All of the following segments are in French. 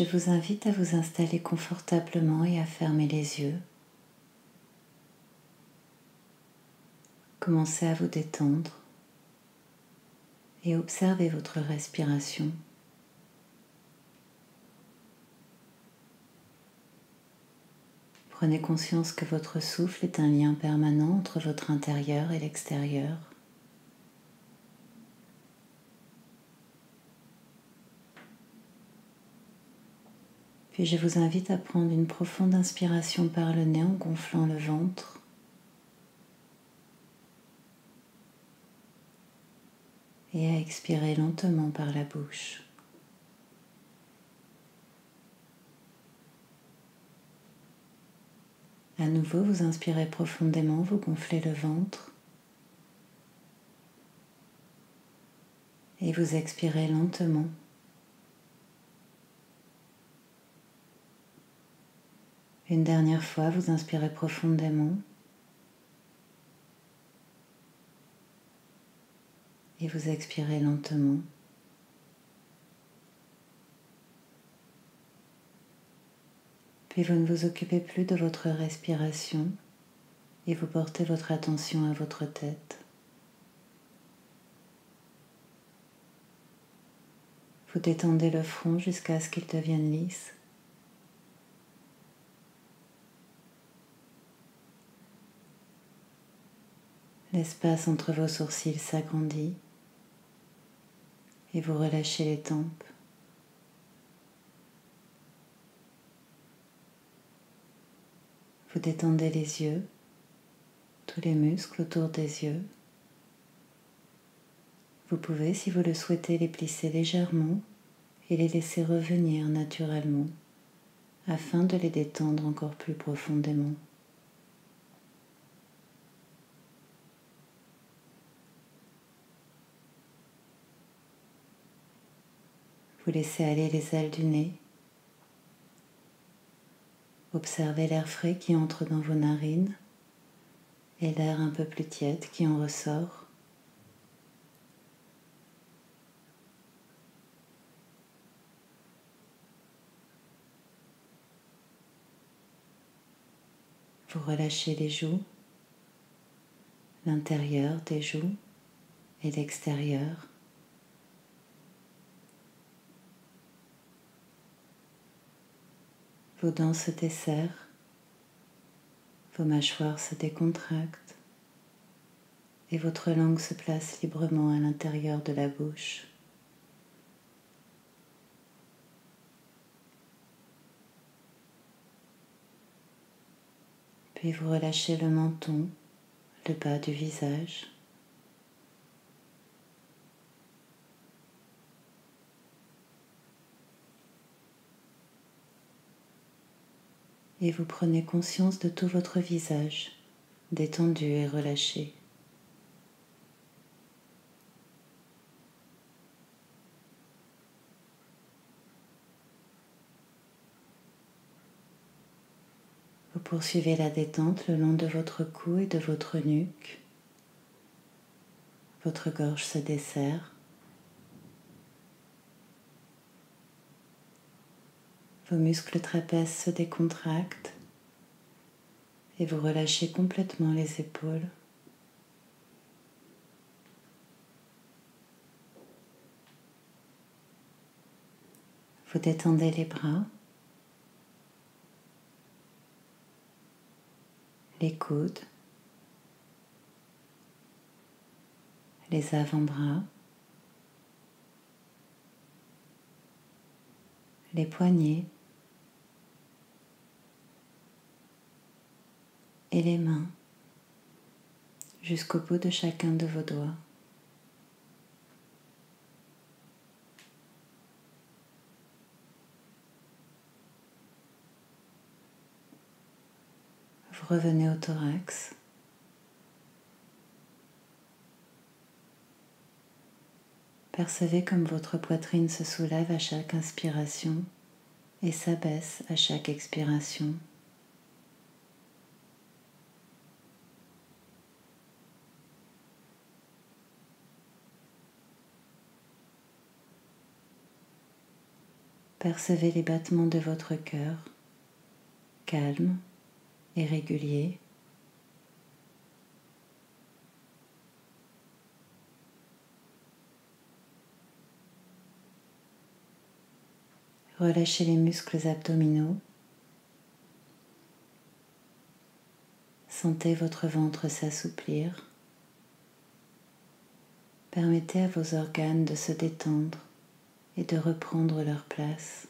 Je vous invite à vous installer confortablement et à fermer les yeux. Commencez à vous détendre et observez votre respiration. Prenez conscience que votre souffle est un lien permanent entre votre intérieur et l'extérieur. Puis je vous invite à prendre une profonde inspiration par le nez en gonflant le ventre. Et à expirer lentement par la bouche. À nouveau, vous inspirez profondément, vous gonflez le ventre. Et vous expirez lentement. Une dernière fois, vous inspirez profondément. Et vous expirez lentement. Puis vous ne vous occupez plus de votre respiration et vous portez votre attention à votre tête. Vous détendez le front jusqu'à ce qu'il devienne lisse. L'espace entre vos sourcils s'agrandit et vous relâchez les tempes. Vous détendez les yeux, tous les muscles autour des yeux. Vous pouvez, si vous le souhaitez, les plisser légèrement et les laisser revenir naturellement afin de les détendre encore plus profondément. Vous laissez aller les ailes du nez. Observez l'air frais qui entre dans vos narines et l'air un peu plus tiède qui en ressort. Vous relâchez les joues, l'intérieur des joues et l'extérieur. Vos dents se desserrent, vos mâchoires se décontractent et votre langue se place librement à l'intérieur de la bouche. Puis vous relâchez le menton, le bas du visage. Et vous prenez conscience de tout votre visage, détendu et relâché. Vous poursuivez la détente le long de votre cou et de votre nuque. Votre gorge se desserre. Vos muscles trapèzes se décontractent et vous relâchez complètement les épaules. Vous détendez les bras, les coudes, les avant-bras, les poignets et les mains jusqu'au bout de chacun de vos doigts. Vous revenez au thorax. Percevez comme votre poitrine se soulève à chaque inspiration et s'abaisse à chaque expiration. Percevez les battements de votre cœur, calmes et réguliers. Relâchez les muscles abdominaux. Sentez votre ventre s'assouplir. Permettez à vos organes de se détendre et de reprendre leur place.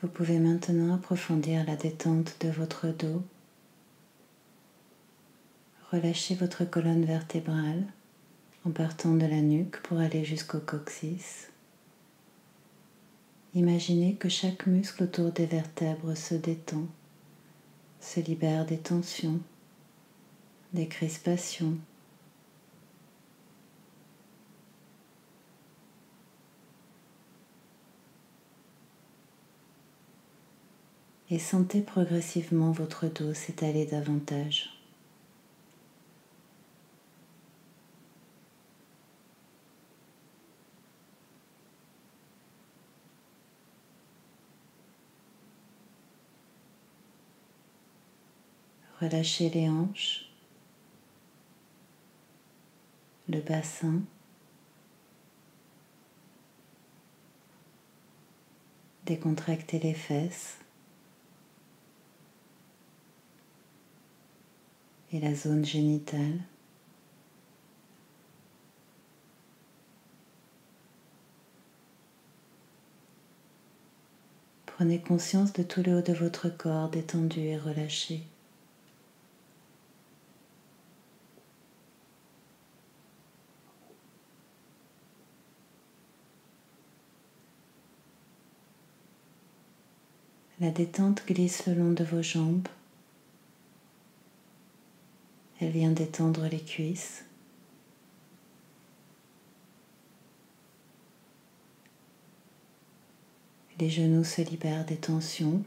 Vous pouvez maintenant approfondir la détente de votre dos. Relâchez votre colonne vertébrale en partant de la nuque pour aller jusqu'au coccyx. Imaginez que chaque muscle autour des vertèbres se détend, se libère des tensions, des crispations. Et sentez progressivement votre dos s'étaler davantage. Relâchez les hanches, le bassin, décontractez les fesses et la zone génitale. Prenez conscience de tout le haut de votre corps détendu et relâché. La détente glisse le long de vos jambes. Elle vient détendre les cuisses. Les genoux se libèrent des tensions.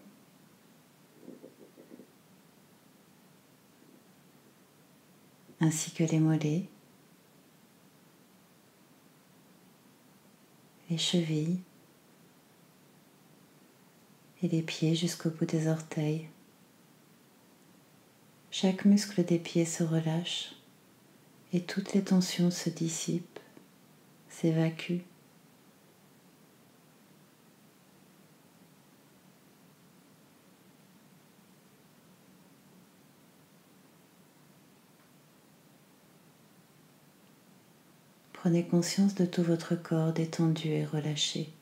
Ainsi que les mollets, les chevilles et les pieds jusqu'au bout des orteils. Chaque muscle des pieds se relâche et toutes les tensions se dissipent, s'évacuent. Prenez conscience de tout votre corps détendu et relâché.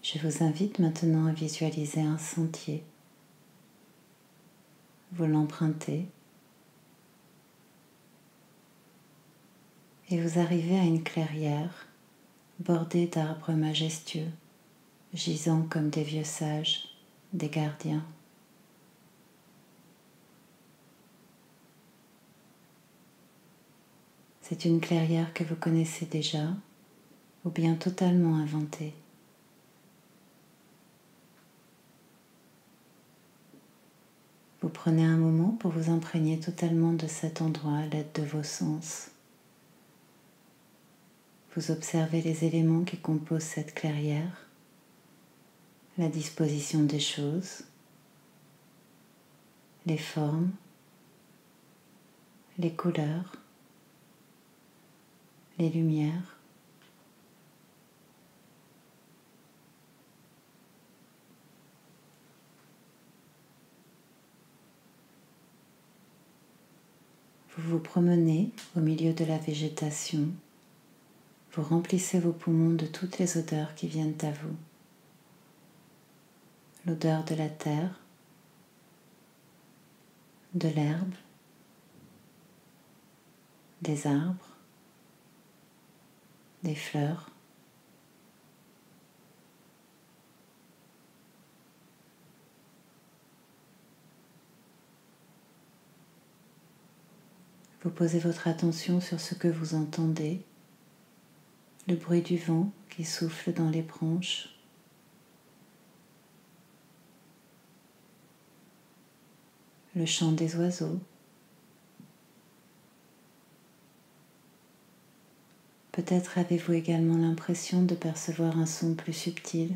Je vous invite maintenant à visualiser un sentier. Vous l'empruntez et vous arrivez à une clairière bordée d'arbres majestueux, gisant comme des vieux sages, des gardiens. C'est une clairière que vous connaissez déjà ou bien totalement inventée. Vous prenez un moment pour vous imprégner totalement de cet endroit à l'aide de vos sens. Vous observez les éléments qui composent cette clairière, la disposition des choses, les formes, les couleurs, les lumières. Vous vous promenez au milieu de la végétation. Vous remplissez vos poumons de toutes les odeurs qui viennent à vous. l'odeur de la terre, de l'herbe, des arbres, des fleurs. Vous posez votre attention sur ce que vous entendez, le bruit du vent qui souffle dans les branches, le chant des oiseaux. Peut-être avez-vous également l'impression de percevoir un son plus subtil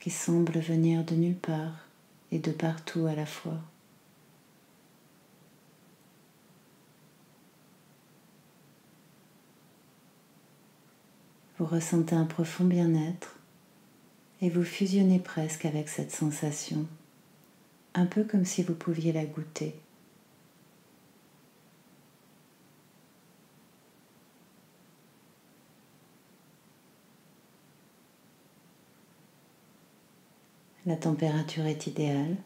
qui semble venir de nulle part et de partout à la fois. Vous ressentez un profond bien-être et vous fusionnez presque avec cette sensation, un peu comme si vous pouviez la goûter. La température est idéale.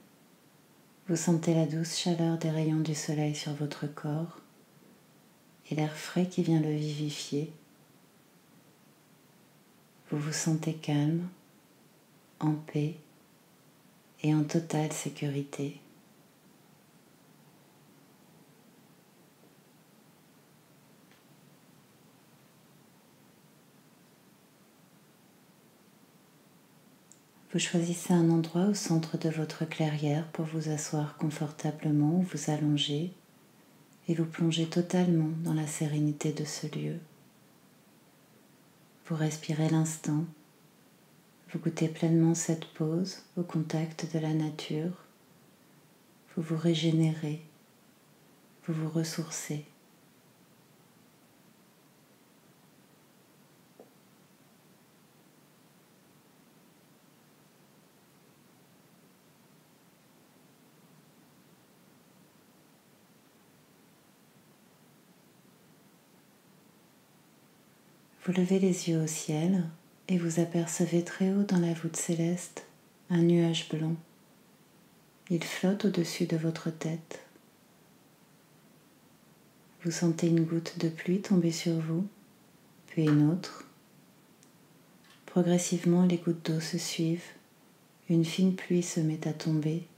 Vous sentez la douce chaleur des rayons du soleil sur votre corps et l'air frais qui vient le vivifier. Vous vous sentez calme, en paix et en totale sécurité. Vous choisissez un endroit au centre de votre clairière pour vous asseoir confortablement ou vous allonger et vous plongez totalement dans la sérénité de ce lieu. Vous respirez l'instant, vous goûtez pleinement cette pause au contact de la nature, vous vous régénérez, vous vous ressourcez. Vous levez les yeux au ciel et vous apercevez très haut dans la voûte céleste un nuage blanc. Il flotte au-dessus de votre tête. Vous sentez une goutte de pluie tomber sur vous, puis une autre. Progressivement, les gouttes d'eau se suivent, une fine pluie se met à tomber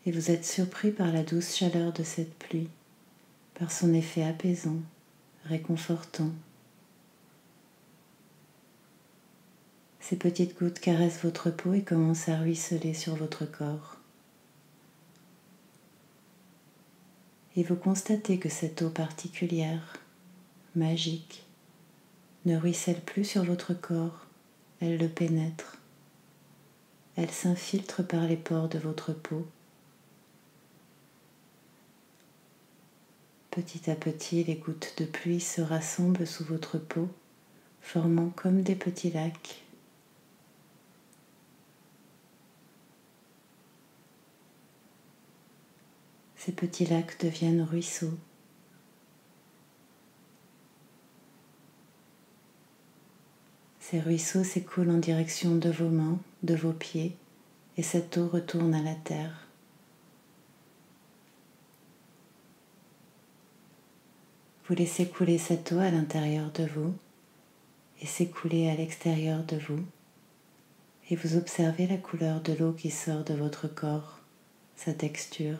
et vous êtes surpris par la douce chaleur de cette pluie, par son effet apaisant, réconfortant. Ces petites gouttes caressent votre peau et commencent à ruisseler sur votre corps. Et vous constatez que cette eau particulière, magique, ne ruisselle plus sur votre corps, elle le pénètre. Elle s'infiltre par les pores de votre peau. Petit à petit, les gouttes de pluie se rassemblent sous votre peau, formant comme des petits lacs. Ces petits lacs deviennent ruisseaux. Ces ruisseaux s'écoulent en direction de vos mains, de vos pieds, et cette eau retourne à la terre. Vous laissez couler cette eau à l'intérieur de vous et s'écouler à l'extérieur de vous, et vous observez la couleur de l'eau qui sort de votre corps, sa texture.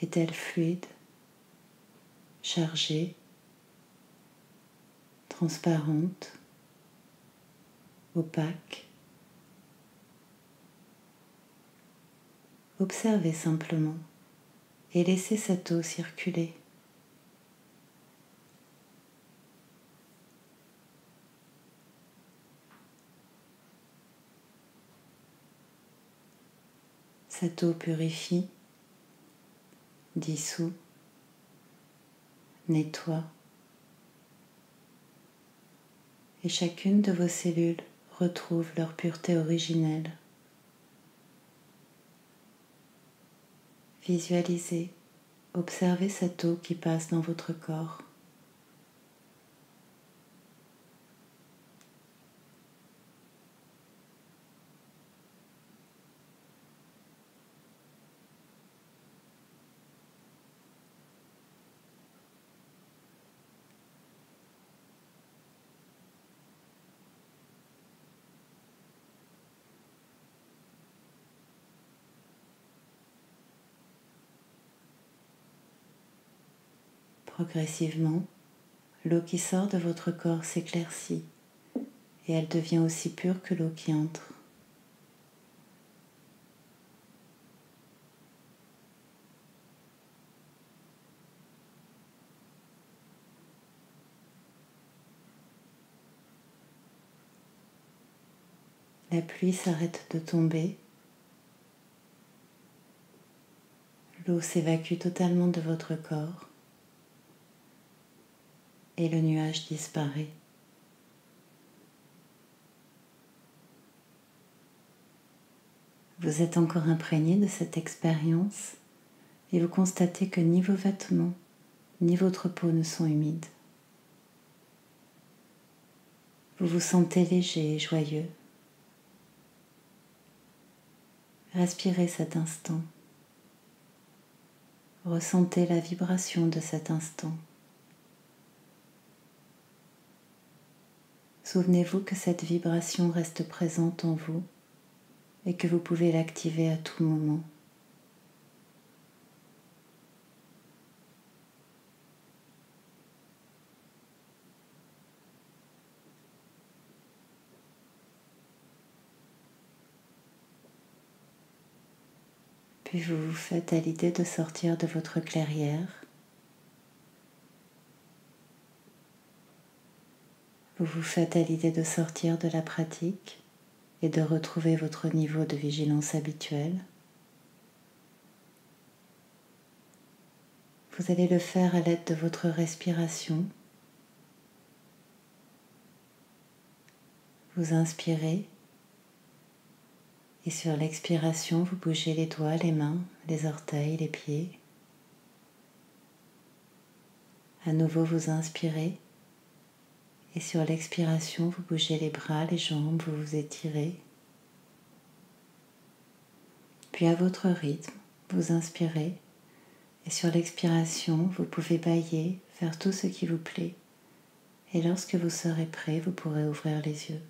Est-elle fluide, chargée, transparente, opaque? Observez simplement et laissez cette eau circuler. Cette eau purifie, dissout, nettoie, et chacune de vos cellules retrouve leur pureté originelle. Visualisez, observez cette eau qui passe dans votre corps. Progressivement, l'eau qui sort de votre corps s'éclaircit et elle devient aussi pure que l'eau qui entre. La pluie s'arrête de tomber. L'eau s'évacue totalement de votre corps et le nuage disparaît. Vous êtes encore imprégné de cette expérience et vous constatez que ni vos vêtements ni votre peau ne sont humides. Vous vous sentez léger et joyeux. Respirez cet instant. Ressentez la vibration de cet instant. Souvenez-vous que cette vibration reste présente en vous et que vous pouvez l'activer à tout moment. Puis vous vous faites à l'idée de sortir de votre clairière. Vous vous faites à l'idée de sortir de la pratique et de retrouver votre niveau de vigilance habituel. Vous allez le faire à l'aide de votre respiration. Vous inspirez et sur l'expiration, vous bougez les doigts, les mains, les orteils, les pieds. À nouveau, vous inspirez et sur l'expiration, vous bougez les bras, les jambes, vous vous étirez. Puis à votre rythme, vous inspirez et sur l'expiration, vous pouvez bâiller, faire tout ce qui vous plaît. Et lorsque vous serez prêt, vous pourrez ouvrir les yeux.